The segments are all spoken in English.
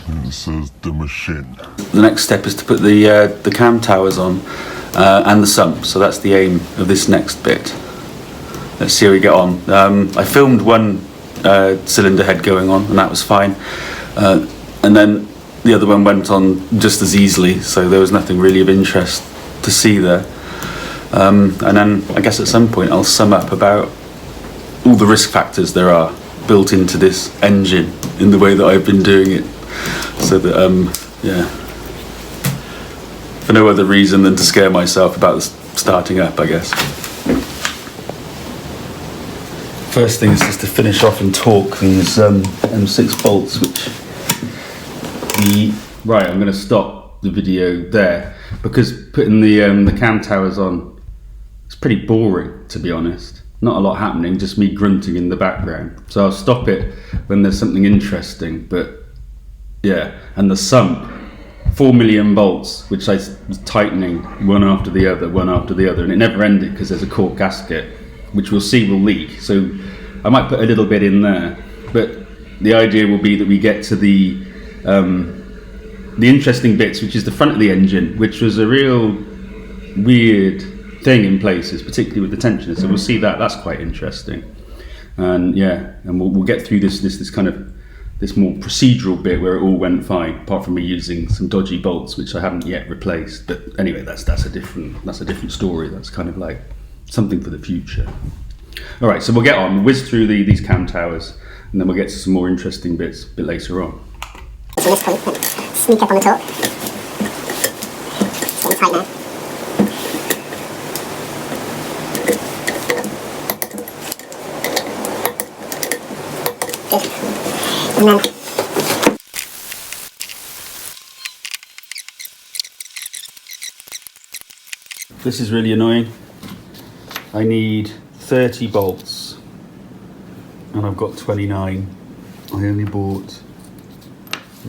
This is the machine. The next step is to put the cam towers on and the sump, so that's the aim of this next bit. Let's see how we get on. I filmed one cylinder head going on and that was fine, and then the other one went on just as easily, so there was nothing really of interest to see there. And then I guess at some point I'll sum up about all the risk factors there are built into this engine in the way that I've been doing it, so that yeah, for no other reason than to scare myself about starting up, I guess. First thing is just to finish off and torque these M6 bolts, which right, I'm going to stop the video there because putting the cam towers on, it's pretty boring, to be honest. Not a lot happening, just me grunting in the background. So I'll stop it when there's something interesting. But yeah, and the sump, 4 million bolts, which I was tightening one after the other, and it never ended because there's a cork gasket, which we'll see will leak. So I might put a little bit in there, but the idea will be that we get to the interesting bits, which is the front of the engine, which was a real weird thing in places, particularly with the tensioner. So we'll see that. That's quite interesting. And yeah, and we'll get through this kind of this more procedural bit where it all went fine, apart from me using some dodgy bolts which I haven't yet replaced. But anyway, that's a different story. That's kind of like something for the future. All right, so we'll get on. We'll whiz through these cam towers, and then we'll get to some more interesting bits a bit later on. So this point, sneak up on the top. It's getting tight now. Good. And then this is really annoying. I need 30 bolts and I've got 29. I only bought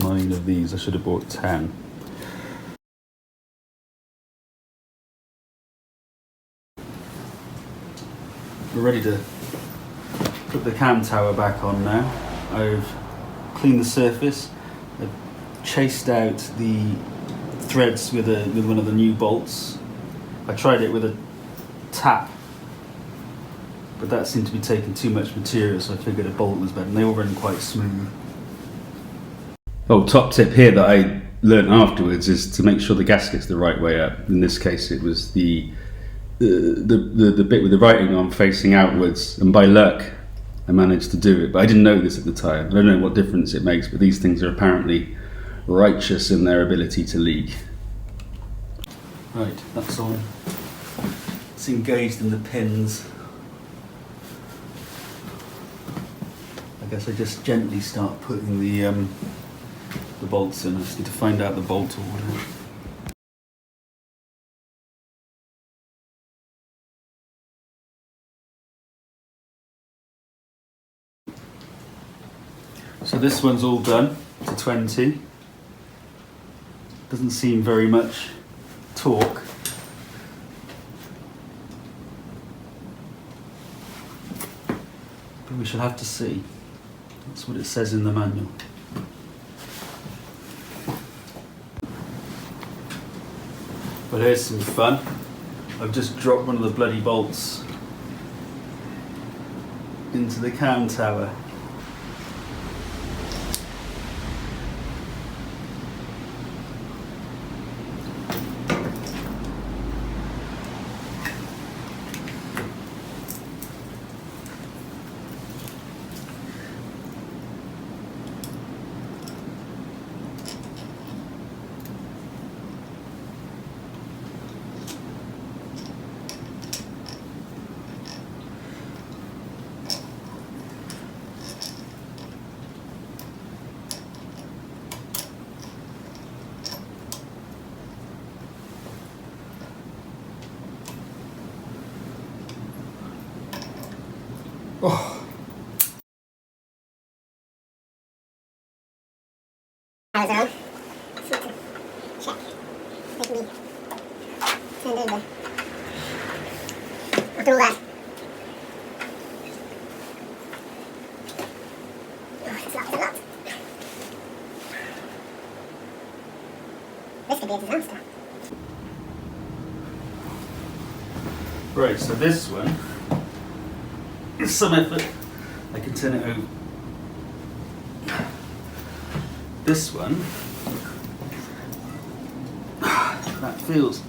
9 of these. I should have bought 10. We're ready to put the cam tower back on now. I've cleaned the surface. I've chased out the threads with one of the new bolts. I tried it with a tap, but that seemed to be taking too much material, so I figured a bolt was better, and they all run quite smooth. Oh, top tip here that I learned afterwards is to make sure the gasket's the right way up. In this case, it was the bit with the writing on facing outwards, and by luck, I managed to do it. But I didn't know this at the time. I don't know what difference it makes, but these things are apparently righteous in their ability to leak. Right, that's on. It's engaged in the pins. I guess I just gently start putting the bolts in. I just need to find out the bolt order. So this one's all done to 20. Doesn't seem very much torque. But we shall have to see. That's what it says in the manual. Well, here's some fun. I've just dropped one of the bloody bolts into the cam tower. Oh. How's it on? Check. Take me. Turn over. After all that. Oh, it's a lot. be a disaster. Right, so this one is some effort. I can turn it over. This one, that feels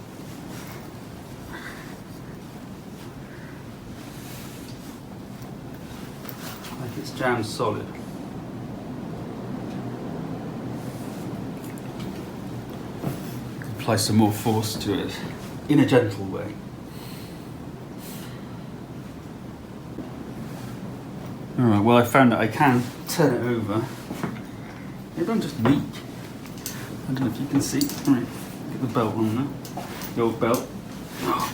like it's jammed solid. Apply some more force to it in a gentle way. Alright, well, I found that I can turn it over. Maybe I'm just weak. I don't know if you can see. Alright, get the belt on now. The old belt. Alright.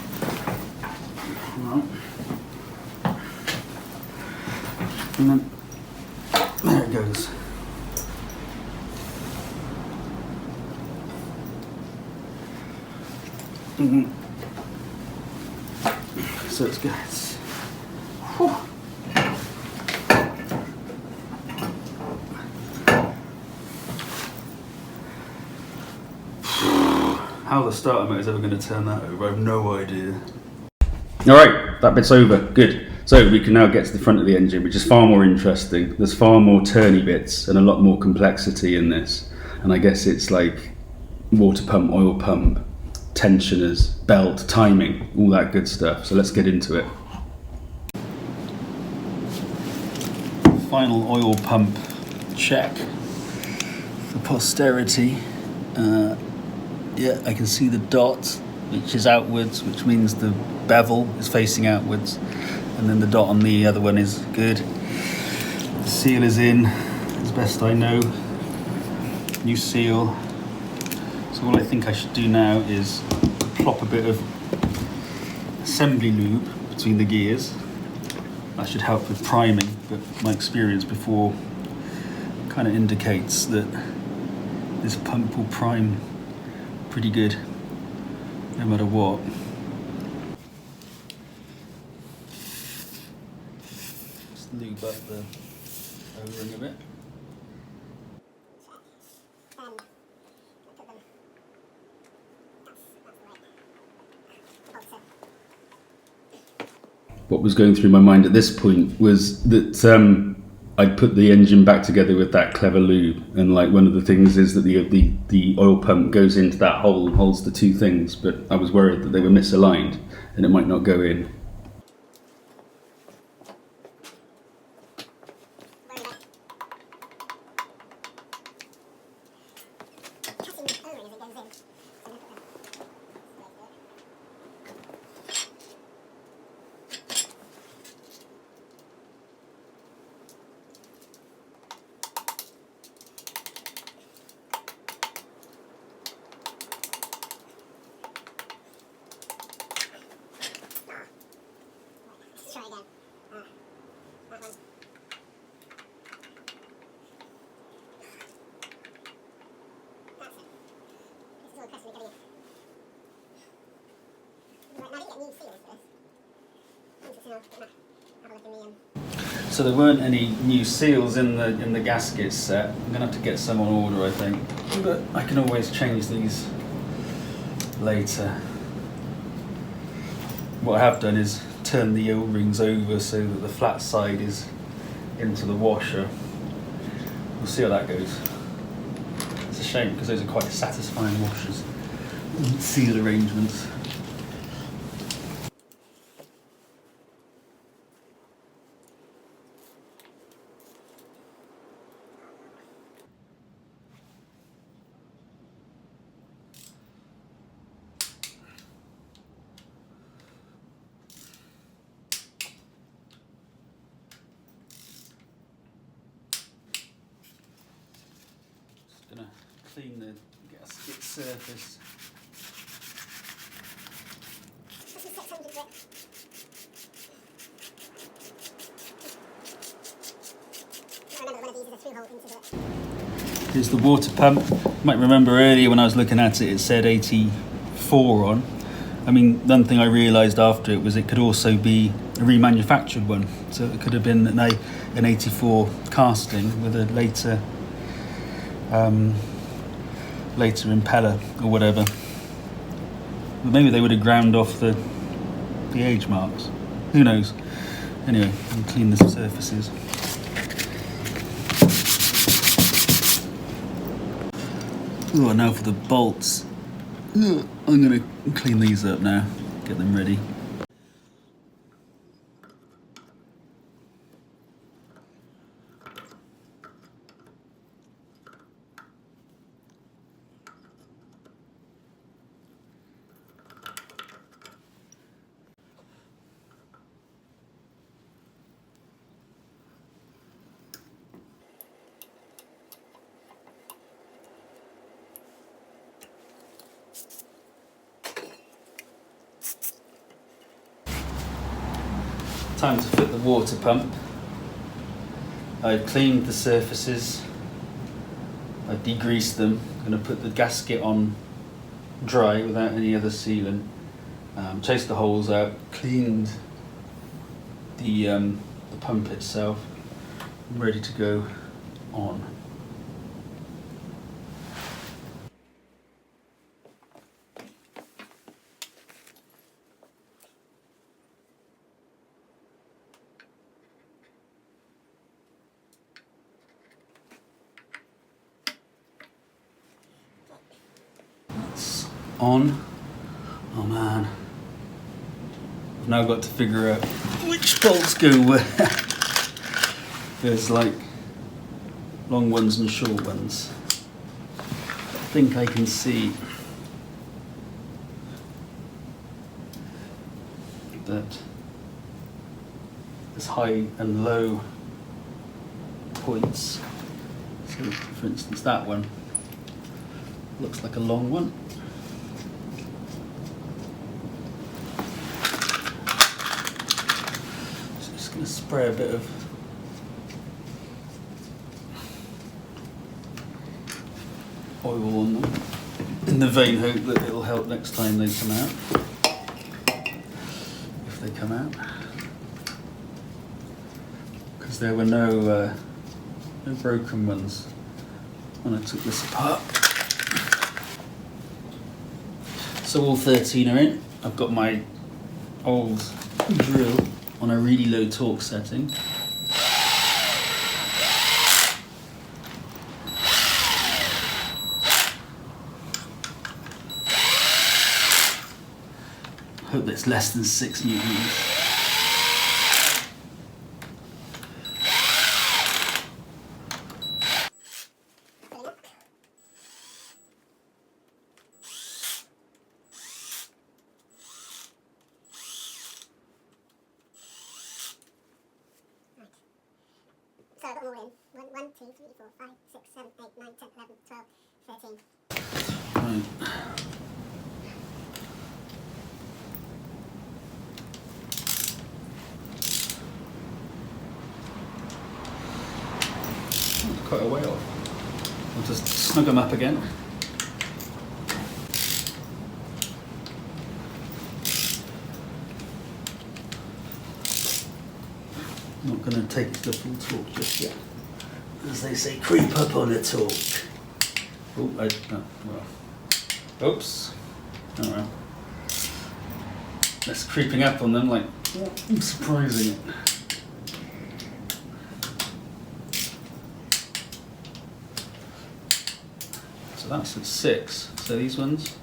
And then, there it goes. So it's good. Whew. How the starter motor is ever going to turn that over, I have no idea. Alright, that bit's over, good. So we can now get to the front of the engine, which is far more interesting. There's far more turny bits and a lot more complexity in this. And I guess it's like water pump, oil pump, tensioners, belt, timing, all that good stuff. So let's get into it. Final oil pump check for posterity. Yeah, I can see the dot, which is outwards, which means the bevel is facing outwards, and then the dot on the other one is good. The seal is in, as best I know. New seal. So all I think I should do now is plop a bit of assembly lube between the gears. That should help with priming, but my experience before kind of indicates that this pump will prime pretty good, no matter what. Just lube up the O-ring a bit. What was going through my mind at this point was that I'd put the engine back together with that clever lube, and like one of the things is that the oil pump goes into that hole and holds the two things, but I was worried that they were misaligned and it might not go in. Try again. That one. This is all the question we're getting in. Right, now I didn't get new seals for this. Interesting, have a look in the So there weren't any new seals in the gasket set. I'm gonna have to get some on order, I think. But I can always change these later. What I have done is turn the O-rings over so that the flat side is into the washer. We'll see how that goes. It's a shame because those are quite satisfying washers. Seal arrangements. Gonna clean the gasket surface. Here's the water pump. You might remember earlier when I was looking at it, it said 84 on. I mean, one thing I realised after it was it could also be a remanufactured one. So it could have been an 84 casting with a later later impeller or whatever. But maybe they would have ground off the age marks. Who knows? Anyway, I'll clean the surfaces. Oh, now for the bolts. I'm going to clean these up now, get them ready. Time to fit the water pump. I've cleaned the surfaces, I've degreased them. I'm going to put the gasket on dry without any other sealant. Chased the holes out, cleaned the pump itself. I'm ready to go on. On. Oh man, I've now got to figure out which bolts go where. There's like long ones and short ones. I think I can see that there's high and low points. So for instance that one looks like a long one. Spray a bit of oil on them in the vain hope that it'll help next time they come out, if they come out, because there were no broken ones when I took this apart. So all 13 are in. I've got my old drill on a really low torque setting. Hope that's less than 6 newtons. So I've got them all in. 1, 2, 3, 4, 5, 6, 7, 8, 9, 10, 11, 12, 13. Right. That's quite a way off. I'll just snug them up again. Not going to take it to the full torque just yet. As they say, creep up on a torque. Oh, well. Oops. Oh well. That's creeping up on them like, I'm surprising it. So that's at 6. So these ones.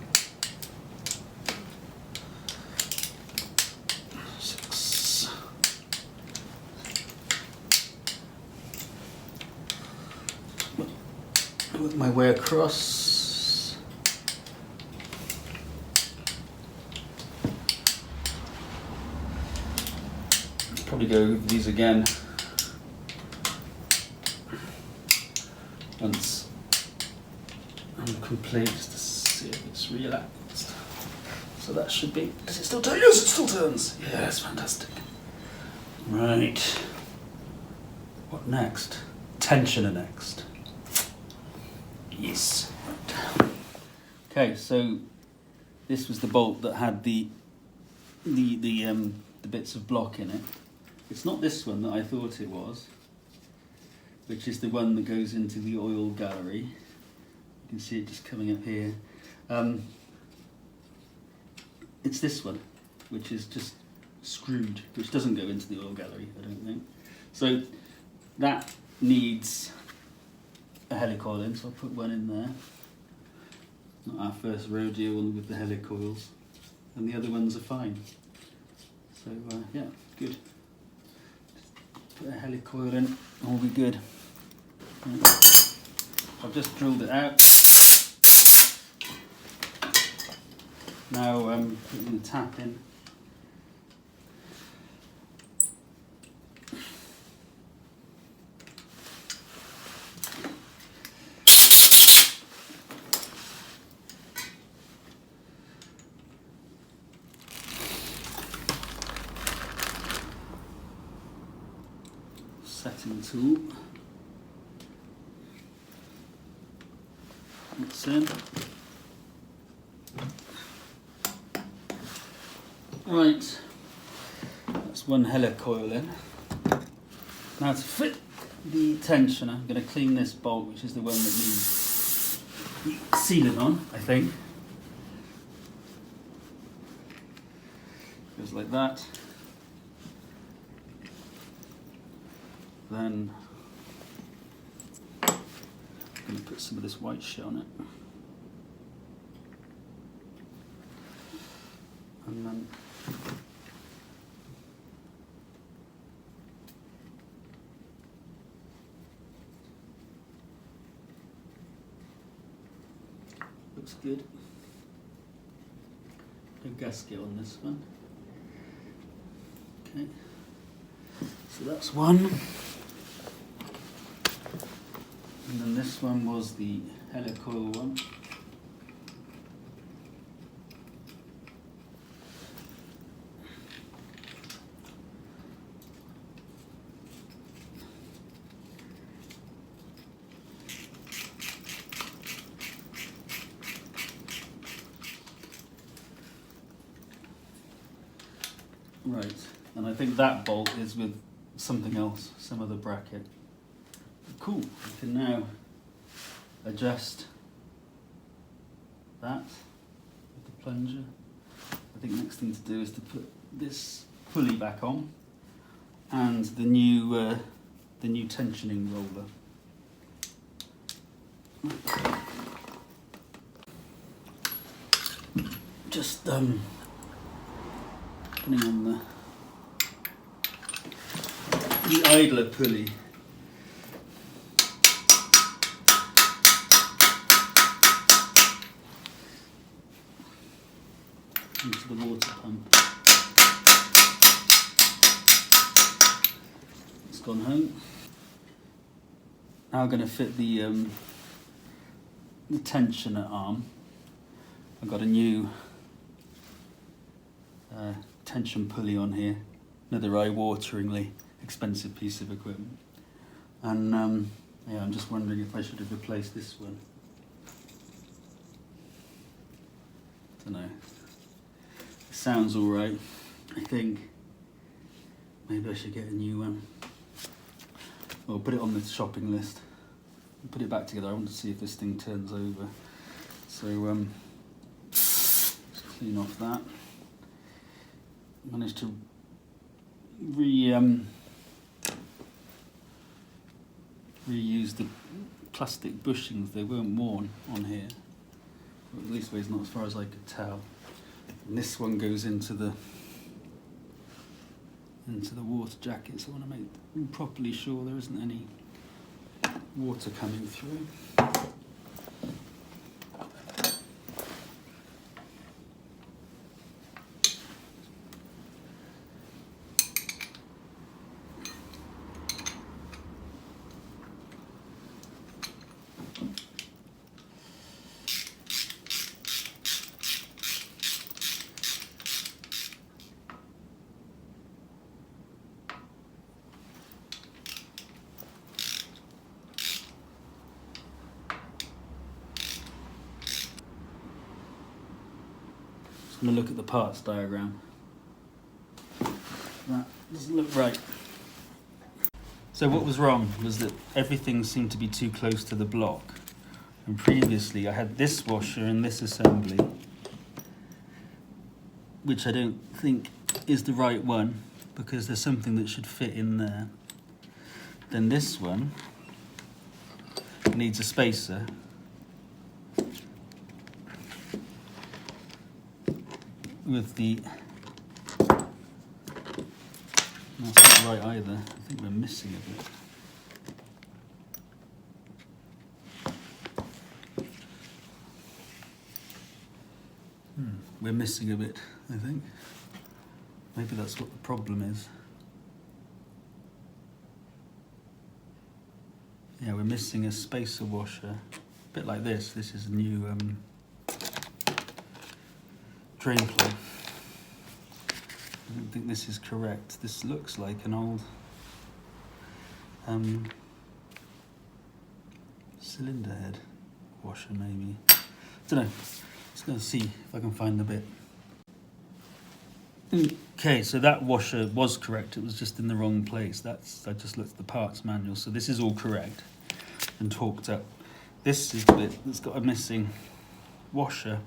6. Work my way across. Probably go over these again once I'm complete, just to see if it's relaxed. So that should be. Does it still turn? Yes, it still turns. Yes, fantastic. Right. What next? Tensioner next. Yes. Right. Okay, so this was the bolt that had the bits of block in it. It's not this one that I thought it was, which is the one that goes into the oil gallery. You can see it just coming up here. It's this one, which is just screwed, which doesn't go into the oil gallery, I don't think. So that needs a helicoil in, so I'll put one in there. Not our first rodeo with the helicoils, and the other ones are fine. So yeah, good. Just put a helicoil in, and we'll be good. Right. I've just drilled it out. Now putting the tap in. Setting tool. It's in. Right, that's one helicoil in. Now to fit the tensioner, I'm going to clean this bolt, which is the one that needs the sealant on, I think. Goes like that. Then I'm going to put some of this white shit on it. And then looks good. No gasket on this one. Okay, so that's one. And then this one was the helicoil one. Right, and I think that bolt is with something else, some other bracket. Cool, we can now adjust that with the plunger. I think the next thing to do is to put this pulley back on and the new tensioning roller. Just putting on the idler pulley. Into the water pump. It's gone home. Now I'm going to fit the tensioner arm. I've got a new tension pulley on here. Another eye-wateringly expensive piece of equipment. And yeah, I'm just wondering if I should have replaced this one. Don't know. Sounds alright, I think. Maybe I should get a new one. Or put it on the shopping list. Put it back together. I want to see if this thing turns over. So, just clean off that. Managed to reuse the plastic bushings. They weren't worn on here. Or at least not as far as I could tell. And this one goes into the water jacket, so I want to make properly sure there isn't any water coming through. I'm going to look at the parts diagram. That doesn't look right. So what was wrong was that everything seemed to be too close to the block. And previously I had this washer and this assembly, which I don't think is the right one because there's something that should fit in there. Then this one needs a spacer. With the... That's not right either. I think we're missing a bit. We're missing a bit, I think. Maybe that's what the problem is. Yeah, we're missing a spacer washer. A bit like this. This is a new drain plug. I don't think this is correct. This looks like an old cylinder head washer, maybe. I don't know. Just going to see if I can find the bit. Okay, so that washer was correct. It was just in the wrong place. I just looked at the parts manual. So this is all correct and torqued up. This is the bit that's got a missing washer,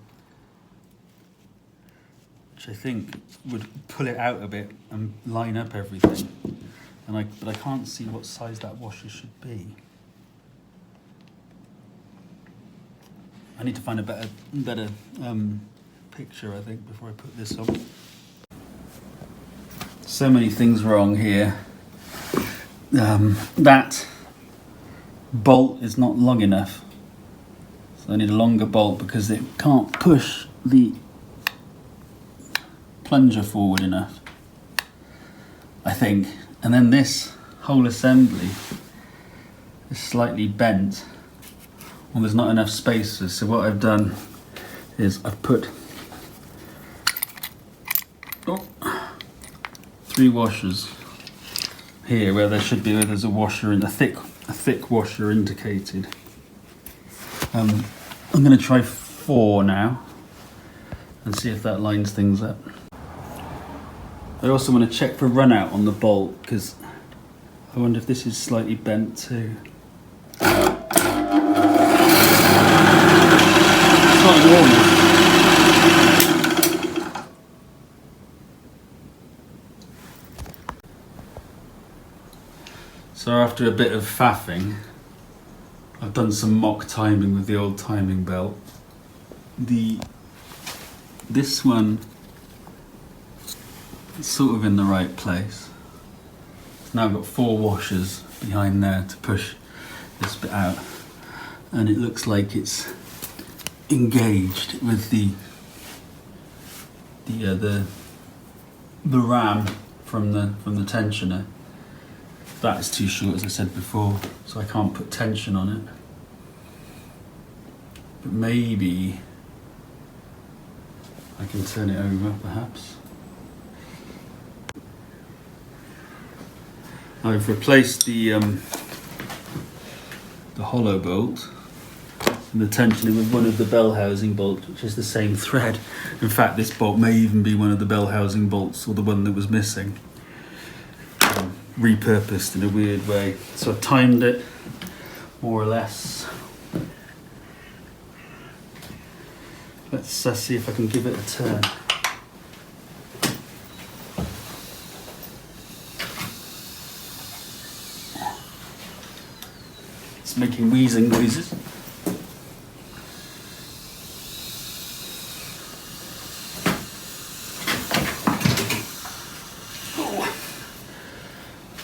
which I think would pull it out a bit and line up everything. But I can't see what size that washer should be. I need to find a better picture, I think, before I put this on. So many things wrong here. That bolt is not long enough. So I need a longer bolt because it can't push the plunger forward enough, I think. And then this whole assembly is slightly bent. Well, there's not enough spacers, so what I've done is I've put 3 washers here where there's a washer and a thick washer indicated. I'm going to try 4 now and see if that lines things up. I also want to check for run out on the bolt because I wonder if this is slightly bent too. So after a bit of faffing, I've done some mock timing with the old timing belt. This one is sort of in the right place. It's now got 4 washers behind there to push this bit out, and it looks like it's engaged with the ram from the tensioner. That is too short, as I said before, so I can't put tension on it. But maybe I can turn it over, perhaps. I've replaced the hollow bolt and the tensioner with one of the bell housing bolts, which is the same thread. In fact, this bolt may even be one of the bell housing bolts, or the one that was missing. Repurposed in a weird way. So I've timed it, more or less. Let's see if I can give it a turn. It's making wheezing noises.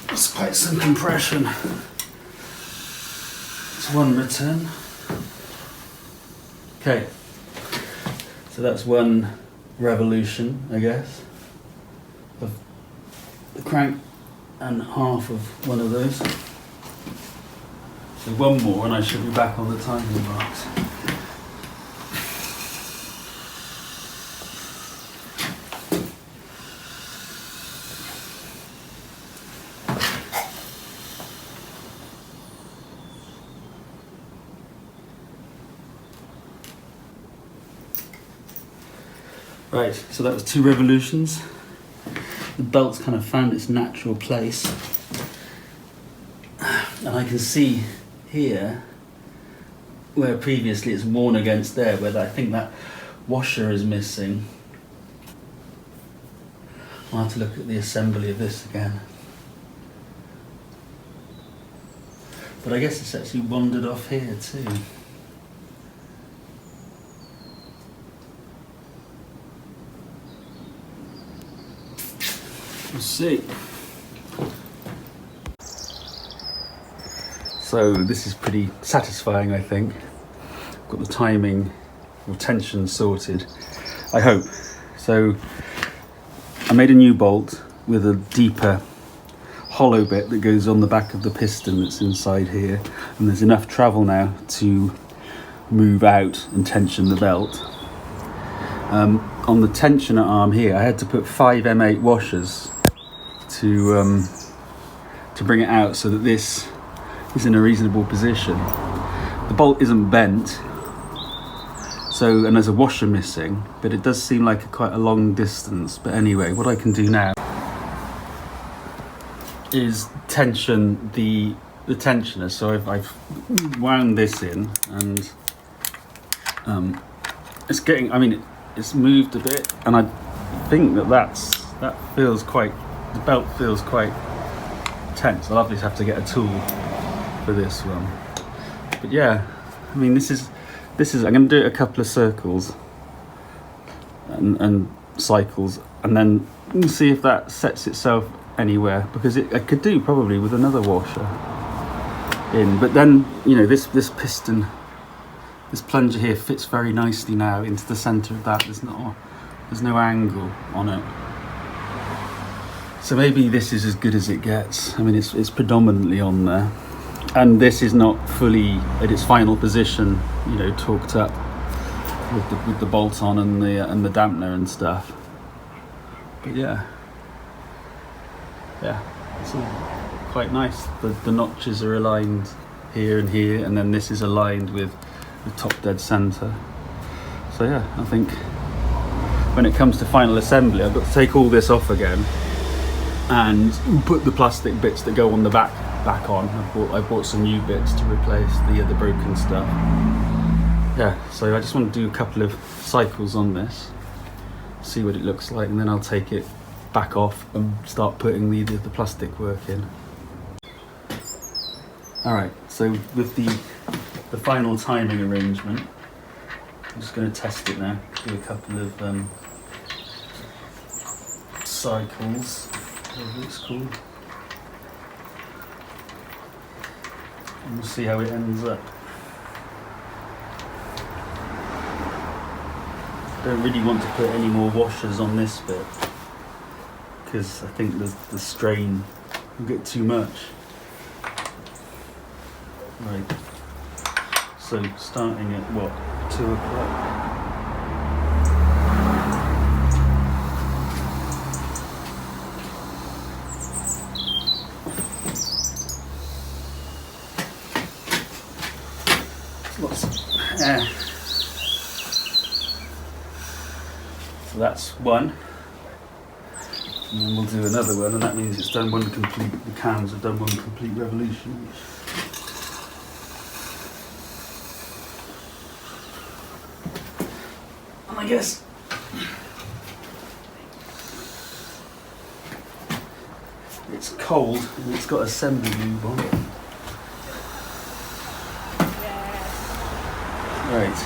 It's quite some compression. It's 1 return. Okay, so that's 1 revolution, I guess, of the crank and half of one of those. So 1 more and I should be back on the timing marks. Right, so that was 2 revolutions. The belt's kind of found its natural place. And I can see here where previously it's worn against there, where I think that washer is missing. I'll have to look at the assembly of this again. But I guess it's actually wandered off here too. We'll see. So this is pretty satisfying, I think. Got the timing or tension sorted, I hope. So I made a new bolt with a deeper hollow bit that goes on the back of the piston that's inside here, and there's enough travel now to move out and tension the belt. On the tensioner arm here, I had to put 5 M8 washers to bring it out so that this is in a reasonable position. The bolt isn't bent, so, and there's a washer missing, but it does seem like quite a long distance. But anyway, what I can do now is tension the tensioner. So I've wound this in, and it's getting, I mean, it's moved a bit, and I think that feels quite, the belt feels quite tense. I'll obviously have to get a tool for this one. But yeah, I mean, this is I'm going to do it a couple of circles and cycles, and then we'll see if that sets itself anywhere, because I could do probably with another washer in. But then, you know, this piston, this plunger here fits very nicely now into the centre of that. There's no angle on it. So maybe this is as good as it gets. I mean, it's predominantly on there. And this is not fully at its final position, you know, torqued up with the bolt on and the dampener and stuff. But yeah, it's all quite nice. The notches are aligned here and here, and then this is aligned with the top dead centre. So yeah, I think when it comes to final assembly, I've got to take all this off again and put the plastic bits that go on the back on. I bought some new bits to replace the broken stuff. Yeah, so I just want to do a couple of cycles on this, see what it looks like, and then I'll take it back off and start putting the plastic work in. Alright, so with the final timing arrangement, I'm just going to test it now, do a couple of cycles, whatever it's called. And we'll see how it ends up. Don't really want to put any more washers on this bit, because I think the strain will get too much. Right, so starting at what, 2 o'clock? Lots of air. So that's one, and then we'll do another one, and that means it's done one complete, the cams have done one complete revolution. And I guess it's cold and it's got assembly lube on it. Right,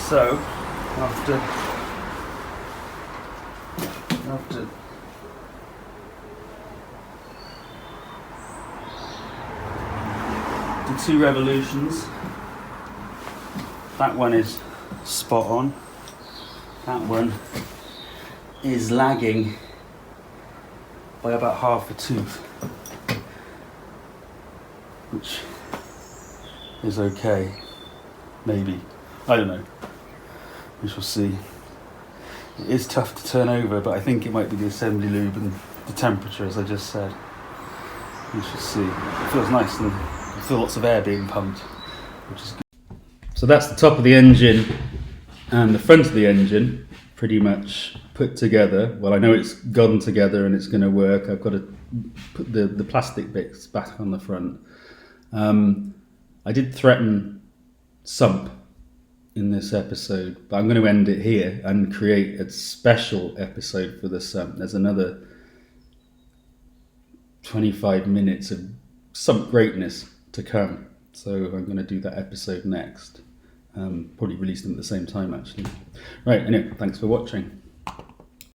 so after the 2 revolutions, that one is spot on, that one is lagging by about half a tooth, which is okay. Maybe. I don't know. We shall see. It is tough to turn over, but I think it might be the assembly lube and the temperature, as I just said. We shall see. It feels nice, and I feel lots of air being pumped, which is good. So that's the top of the engine and the front of the engine pretty much put together. Well, I know it's gone together and it's going to work. I've got to put the plastic bits back on the front. I did threaten sump in this episode, but I'm going to end it here and create a special episode for the sump. There's another 25 minutes of sump greatness to come, so I'm going to do that episode next. Probably release them at the same time, actually. Right, anyway, thanks for watching.